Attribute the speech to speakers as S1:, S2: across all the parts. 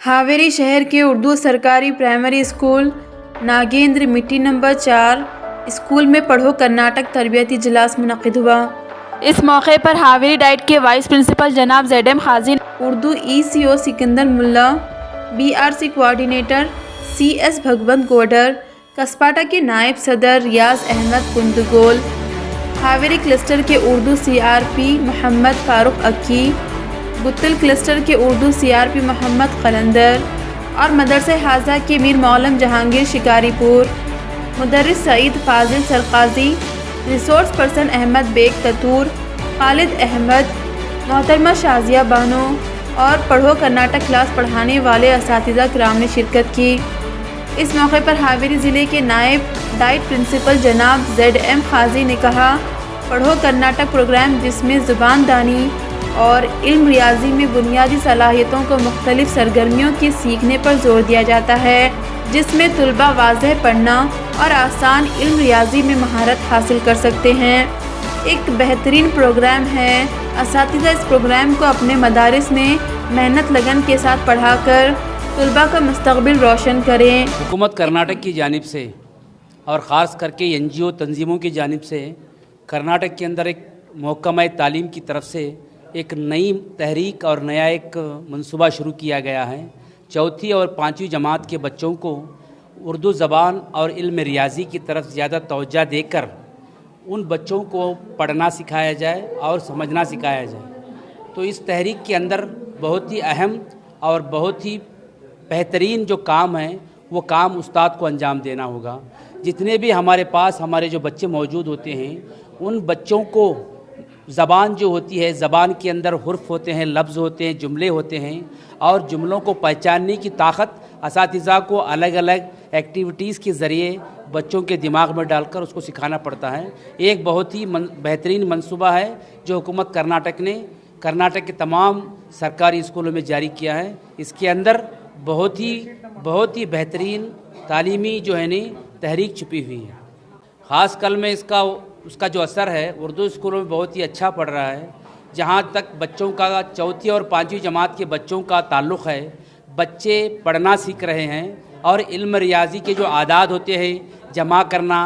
S1: हावेरी शहर के उर्दू सरकारी प्राइमरी स्कूल नागेंद्र मिट्टी नंबर 4 स्कूल में पढ़ो कर्नाटक तरबियती इजलास मुनक्किद हुआ। इस मौके पर हावेरी डाइट के वाइस प्रिंसिपल जनाब Z Khaji, Urdu ECO Sikandar Mulla, BRC coordinator CS Bhagwant Godar, Kaspata के नायब सदर रियाज अहमद कुंदगोल, हावेरी क्लस्टर के उर्दू CRP मोहम्मद फारूक अक्की, गुत्तल क्लस्टर के उर्दू CRP मोहम्मद कलंदर और मदरसे हाजा के मीर मौलम जहांगीर शिकारीपुर, मुदर्रिस सईद फाजिल सरकाजी, रिसोर्स पर्सन अहमद बेग ततूर, खालिद अहमद, मोहतरमा शाजिया बानो और पढ़ो कर्नाटक क्लास पढ़ाने वाले असातिज़ा किराम ने शिरकत की। इस मौके पर हावेरी ज़िले के नायब डाइट प्रिंसिपल जनाब ZM खाजी ने कहा, पढ़ो कर्नाटक प्रोग्राम जिसमें ज़ुबान दानी और इल्म रियाजी में बुनियादी सलाहियतों को मुख्तलिफ सरगर्मियों के सीखने पर जोर दिया जाता है, जिसमें तुलबा वाज़ेह पढ़ना और आसान इल्म रियाजी में महारत हासिल कर सकते हैं। एक बेहतरीन प्रोग्राम है। असातिज़ा इस प्रोग्राम को अपने मदारिस में मेहनत लगन के साथ पढ़ाकर तुलबा का मुस्तक़बिल रोशन करें।
S2: हुकूमत कर्नाटक की जानिब से और ख़ास करके NGO तंजीमों की जानिब से कर्नाटक के अंदर एक महकमा तालीम की तरफ से एक नई तहरीक और नया एक मंसूबा शुरू किया गया है। चौथी और पाँचवीं जमात के बच्चों को उर्दू ज़बान और इल्म रियाजी की तरफ ज़्यादा तवज्जो देकर उन बच्चों को पढ़ना सिखाया जाए और समझना सिखाया जाए। तो इस तहरीक के अंदर बहुत ही अहम और बहुत ही बेहतरीन जो काम है वो काम उस्ताद को अंजाम देना होगा। जितने भी हमारे पास हमारे जो बच्चे मौजूद होते हैं उन बच्चों को ज़बान जो होती है, ज़बान के अंदर हुर्फ होते हैं, लफ्ज़ होते हैं, जुमले होते हैं और जुमलों को पहचानने की ताकत असातिज़ा को अलग अलग एक्टिविटीज़ के ज़रिए बच्चों के दिमाग में डालकर उसको सिखाना पड़ता है। एक बहुत ही बेहतरीन मंसूबा है जो हुकूमत कर्नाटक ने कर्नाटक के तमाम सरकारी स्कूलों में जारी किया है। इसके अंदर बहुत ही बेहतरीन तालीमी जो है नी तहरीक छुपी हुई है। ख़ास कल में उसका जो असर है उर्दू स्कूलों में बहुत ही अच्छा पड़ रहा है। जहाँ तक बच्चों का चौथी और पाँचवीं जमात के बच्चों का ताल्लुक़ है, बच्चे पढ़ना सीख रहे हैं और इल्म रियाजी के जो आदात होते हैं, जमा करना,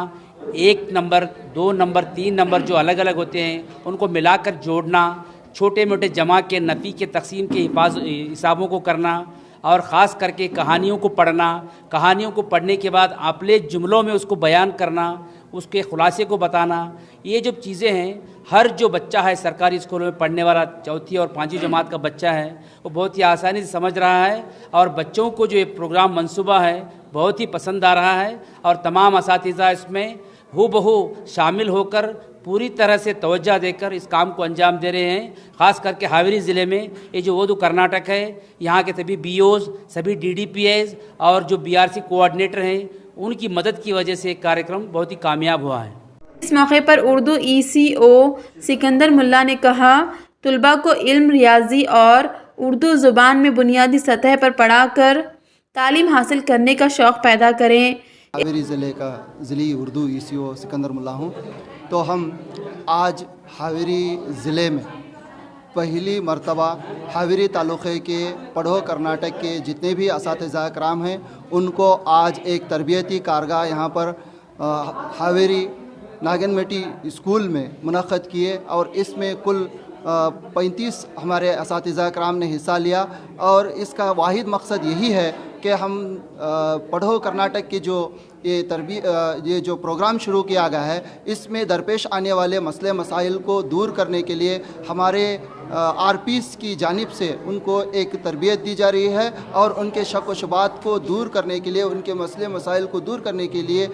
S2: 1 नंबर 2 नंबर 3 नंबर जो अलग अलग होते हैं उनको मिलाकर जोड़ना, छोटे मोटे जमा के नफ़ी के तकसीम के हिसाबों को करना और ख़ास करके कहानियों को पढ़ना, कहानियों को पढ़ने के बाद आपले जुमलों में उसको बयान करना, उसके ख़ुलासे को बताना, ये जो चीज़ें हैं हर जो बच्चा है सरकारी स्कूलों में पढ़ने वाला चौथी और पाँचवीं जमात का बच्चा है वो बहुत ही आसानी से समझ रहा है और बच्चों को जो ये प्रोग्राम मंसूबा है बहुत ही पसंद आ रहा है और तमाम असातिज़ा इसमें हूबहू शामिल होकर पूरी तरह से तवज्जो देकर इस काम को अंजाम दे रहे हैं। ख़ास करके हावेरी ज़िले में ये जो उर्दू कर्नाटक है, यहाँ के सभी BOs, सभी DDPAs और जो BRC कोऑर्डिनेटर हैं उनकी मदद की वजह से कार्यक्रम बहुत ही कामयाब हुआ है।
S1: इस मौके पर उर्दू ECO सिकंदर मुल्ला ने कहा, तुलबा को इल्म रियाजी और उर्दू ज़ुबान में बुनियादी सतह पर पढ़ाकर तालीम हासिल करने का शौक़ पैदा करें।
S3: हावेरी ज़िले का ज़िली उर्दू ECO सिकंदर मुल्ला हूँ। तो हम आज हावेरी ज़िले में पहली मर्तबा हावेरी तालुक़े के पढ़ो कर्नाटक के जितने भी असातिज़ा कराम हैं उनको आज एक तरबियती कारगाह यहाँ पर हावेरी नागेंद्र मिट्टी स्कूल में मुनक़्क़द किए और इसमें कुल 35 हमारे असातिज़ा कराम ने हिस्सा लिया और इसका वाहिद मकसद यही है कि हम पढ़ो कर्नाटक की जो ये जो प्रोग्राम शुरू किया गया है इसमें दरपेश आने वाले मसले मसाइल को दूर करने के लिए हमारे RPs की जानिब से उनको एक तरबियत दी जा रही है और उनके शक व शुबात को दूर करने के लिए, उनके मसले मसाइल को दूर करने के लिए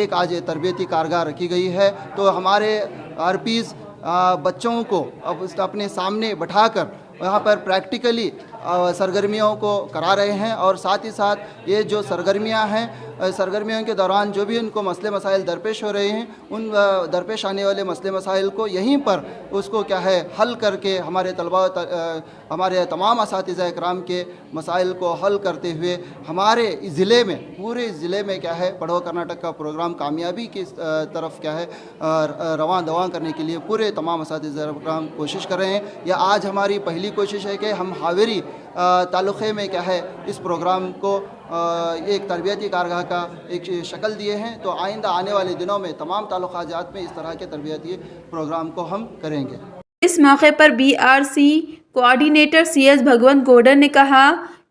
S3: एक आज तरबियती कारगाह रखी गई है। तो हमारे RPs बच्चों को अब अपने सामने बैठाकर यहाँ पर प्रैक्टिकली सरगर्मियों को करा रहे हैं और साथ ही साथ ये जो सरगर्मियाँ हैं सरगर्मियों के दौरान जो भी उनको मसले मसाइल दरपेश हो रहे हैं उन दरपेश आने वाले मसले मसाइल को यहीं पर उसको क्या है हल करके हमारे तलबा हमारे तमाम असातिज़ा इकराम के मसाइल को हल करते हुए हमारे ज़िले में पूरे ज़िले में क्या है पढ़ो कर्नाटक का प्रोग्राम कामयाबी की तरफ क्या है रवां दवां करने के लिए पूरे तमाम असातिज़ा इकराम कोशिश कर रहे हैं। यह आज हमारी पहली कोशिश है कि हम हावेरी ताल्लुक़े में क्या है इस प्रोग्राम को एक तरबियती कारगाह का एक शक्ल दिए हैं। तो आइंदा आने वाले दिनों में तमाम ताल्लुक़ात में इस तरह के तरबियती प्रोग्राम को हम करेंगे।
S1: इस मौके पर BRC कोऑर्डिनेटर CS भगवंत गोडर ने कहा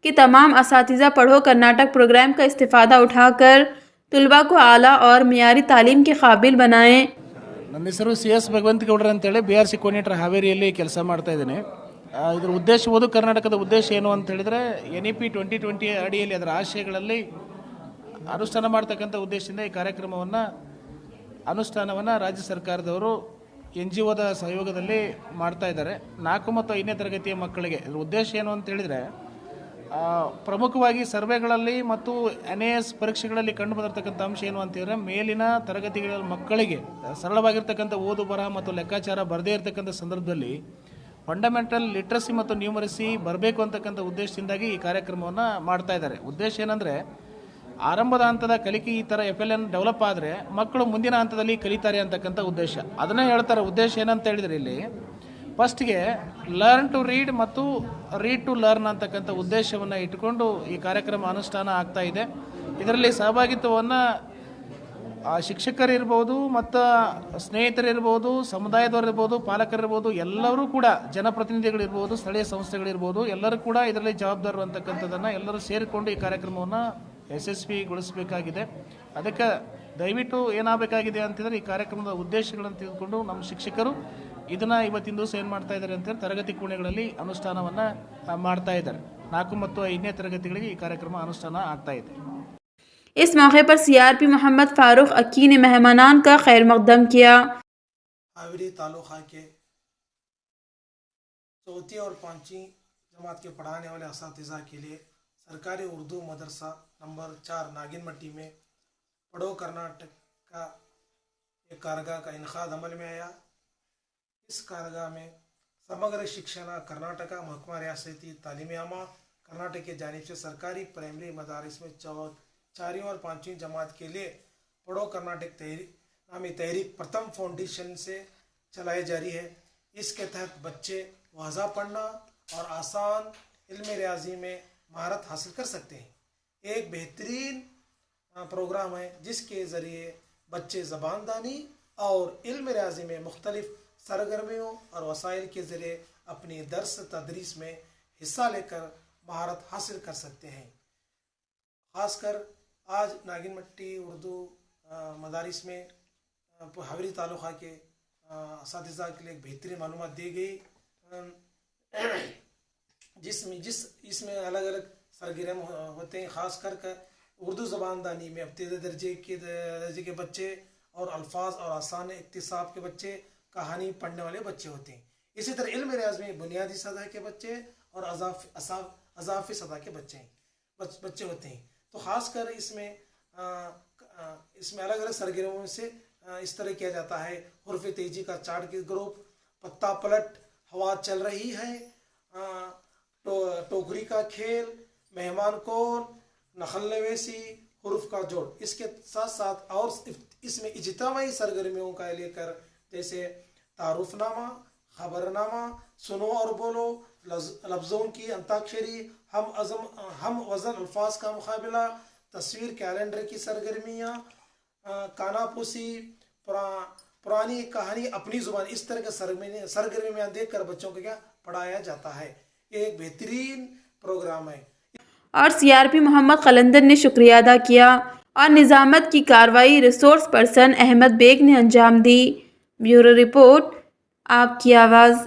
S1: कि तमाम असातिज़ा पढ़ो कर्नाटक प्रोग्राम का इस्तिफ़ादा उठाकर तुलबा को आला और मियारी तालीम के काबिल बनाएं।
S4: ನನ್ನ ಹೆಸರು CS ಭಗವಂತ ಗೌಡ್ರ ಅಂತೇಳಿ BRC ಕೋಆರ್ಡಿನೇಟರ್ ಹಾವೇರಿಯಲ್ಲಿ ಕೆಲಸ ಮಾಡ್ತಾ ಇದ್ದೇನೆ. ಇದರ ಉದ್ದೇಶ ಓದು ಕರ್ನಾಟಕದ ಉದ್ದೇಶ ಏನು ಅಂತ ಹೇಳಿದರೆ NEP 2020 ಅಡಿಯಲ್ಲಿ ಅದರ ಆಶಯಗಳಲ್ಲಿ ಅನುಷ್ಠಾನ ಮಾಡ್ತಕ್ಕಂಥ ಉದ್ದೇಶದಿಂದ ಈ ಅನುಷ್ಠಾನವನ್ನು ರಾಜ್ಯ ಸರ್ಕಾರದವರು NGOದ ಸಹಯೋಗದಲ್ಲಿ ಮಾಡ್ತಾ ಇದ್ದಾರೆ. 4 ಮತ್ತು 5ನೇ ತರಗತಿಯ ಮಕ್ಕಳಿಗೆ ಇದರ ಉದ್ದೇಶ ಏನು ಅಂತ ಹೇಳಿದರೆ ಪ್ರಮುಖವಾಗಿ ಸರ್ವೆಗಳಲ್ಲಿ ಮತ್ತು NAS ಪರೀಕ್ಷೆಗಳಲ್ಲಿ ಕಂಡು ಬಂದಿರತಕ್ಕಂಥ ಅಂಶ ಏನು ಅಂತಂದರೆ ಮೇಲಿನ ತರಗತಿಗಳ ಮಕ್ಕಳಿಗೆ ಸರಳವಾಗಿರ್ತಕ್ಕಂಥ ಓದು ಬರಹ ಮತ್ತು ಲೆಕ್ಕಾಚಾರ ಬರದೇ ಇರತಕ್ಕಂಥ ಸಂದರ್ಭದಲ್ಲಿ ಫಂಡಮೆಂಟಲ್ ಲಿಟ್ರಸಿ ಮತ್ತು ನ್ಯೂಮರಸಿ ಬರಬೇಕು ಅಂತಕ್ಕಂಥ ಉದ್ದೇಶದಿಂದಾಗಿ ಈ ಕಾರ್ಯಕ್ರಮವನ್ನು ಮಾಡ್ತಾ ಇದ್ದಾರೆ. ಉದ್ದೇಶ ಏನಂದರೆ ಆರಂಭದ ಹಂತದ ಕಲಿಕೆ ಈ ಥರ FLN ಡೆವಲಪ್ ಆದರೆ ಮಕ್ಕಳು ಮುಂದಿನ ಹಂತದಲ್ಲಿ ಕಲಿತಾರೆ ಅಂತಕ್ಕಂಥ ಉದ್ದೇಶ. ಅದನ್ನೇ ಹೇಳ್ತಾರೆ. ಉದ್ದೇಶ ಏನಂತ ಹೇಳಿದರೆ ಇಲ್ಲಿ ಫಸ್ಟ್ಗೆ ಲರ್ನ್ ಟು ರೀಡ್ ಮತ್ತು ರೀಡ್ ಟು ಲರ್ನ್ ಅಂತಕ್ಕಂಥ ಉದ್ದೇಶವನ್ನು ಇಟ್ಟುಕೊಂಡು ಈ ಕಾರ್ಯಕ್ರಮ ಅನುಷ್ಠಾನ ಆಗ್ತಾ ಇದೆ. ಇದರಲ್ಲಿ ಸಹಭಾಗಿತ್ವವನ್ನು ಶಿಕ್ಷಕರಿರ್ಬೋದು ಮತ್ತು ಸ್ನೇಹಿತರಿರ್ಬೋದು, ಸಮುದಾಯದವರಿರ್ಬೋದು, ಪಾಲಕರಿರ್ಬೋದು, ಎಲ್ಲರೂ ಕೂಡ ಜನಪ್ರತಿನಿಧಿಗಳಿರ್ಬೋದು, ಸ್ಥಳೀಯ ಸಂಸ್ಥೆಗಳಿರ್ಬೋದು, ಎಲ್ಲರೂ ಕೂಡ ಇದರಲ್ಲಿ ಜವಾಬ್ದಾರರು ಅಂತಕ್ಕಂಥದ್ದನ್ನು ಎಲ್ಲರೂ ಸೇರಿಕೊಂಡು ಈ ಕಾರ್ಯಕ್ರಮವನ್ನು ಯಶಸ್ವಿಗೊಳಿಸಬೇಕಾಗಿದೆ. ಅದಕ್ಕೆ ದಯವಿಟ್ಟು ಏನಾಗಬೇಕಾಗಿದೆ ಅಂತಂದರೆ ಈ ಕಾರ್ಯಕ್ರಮದ ಉದ್ದೇಶಗಳನ್ನು ತಿಳಿದುಕೊಂಡು ನಮ್ಮ ಶಿಕ್ಷಕರು ಇದನ್ನು ಇವತ್ತಿನ ದಿವಸ ಏನು ಮಾಡ್ತಾ ಇದ್ದಾರೆ ಅಂತೇಳಿ ತರಗತಿ ಕೋಣೆಗಳಲ್ಲಿ ಅನುಷ್ಠಾನವನ್ನು ಮಾಡ್ತಾ ಇದ್ದಾರೆ. 4 ಮತ್ತು 5ನೇ ತರಗತಿಗಳಿಗೆ ಈ ಕಾರ್ಯಕ್ರಮ ಅನುಷ್ಠಾನ ಆಗ್ತಾ ಇದೆ.
S1: इस मौके पर CRP मोहम्मद फारूक अक्की ने मेहमानान का खैर मकदम किया।
S5: हावेरी तालुका के 4वीं और 5वीं जमात के पढ़ाने वाले असातिज़ा के लिए सरकारी उर्दू मदरसा नंबर 4 नागिन मट्टी में पढ़ो कर्नाटक का एक कारगाह का इनकाद अमल में आया। इस कारगाह में समग्र शिक्षण कर्नाटक महकमा रियासती तालीम आमा कर्नाटक की जानिब से सरकारी प्राइमरी मदारिस में 4वीं और 5वीं जमात के लिए पढ़ो कर्नाटक नामी तहरीक प्रथम फाउंडेशन से चलाई जा रही है। इसके तहत बच्चे वाज़ा पढ़ना और आसान इल्म रियाजी में महारत हासिल कर सकते हैं। एक बेहतरीन प्रोग्राम है जिसके ज़रिए बच्चे ज़बानदानी और इल्म रियाजी में मुख्तलिफ सरगर्मियों और वसाइल के ज़रिए अपनी दर्स तदरीस में हिस्सा लेकर महारत हासिल कर सकते हैं। ख़ासकर आज नागिन मट्टी उर्दू मदारिस में हावेरी तालुका के असातिज़ा के लिए एक बेहतरीन मालूमात दी गई, इसमें अलग अलग सरगर्म होते हैं। ख़ास कर उर्दू ज़बानदानी में इब्तिदाई दर्जे के बच्चे और अल्फाज और आसान इक्तिसाब के बच्चे, कहानी पढ़ने वाले बच्चे होते हैं। इसी तरह इल्म रियाज में बुनियादी सतह के बच्चे और अज़ाफ़ी सतह के बच्चे होते हैं। तो ख़ासकर इसमें अलग अलग सरगर्मियों से इस तरह किया जाता है। हुर्फ़ तेजी का चार्ट की ग्रुप, पत्ता पलट, हवा चल रही है, टोकरी का खेल, मेहमान कौन, नखल नवेसी, हुर्फ़ का जोड़। इसके साथ साथ और इसमें इज्तिमाई सरगर्मियों का लेकर जैसे तारुफनामा, खबरनामा, सुनो और बोलो, लफ्ज़ों की अंताक्षरी, हम वज़न अल्फाज का मुकाबला, तस्वीर कैलेंडर की सरगर्मियाँ, कानापूसी, पुरानी कहानी अपनी ज़ुबान, इस तरह के सरगर्मियाँ देखकर बच्चों को क्या पढ़ाया जाता है। ये एक बेहतरीन प्रोग्राम है।
S1: और CRP मोहम्मद कलंदर ने शुक्रिया अदा किया और निज़ामत की कार्रवाई रिसोर्स पर्सन अहमद बेग ने अंजाम दी। ब्यूरो रिपोर्ट, आपकी आवाज़।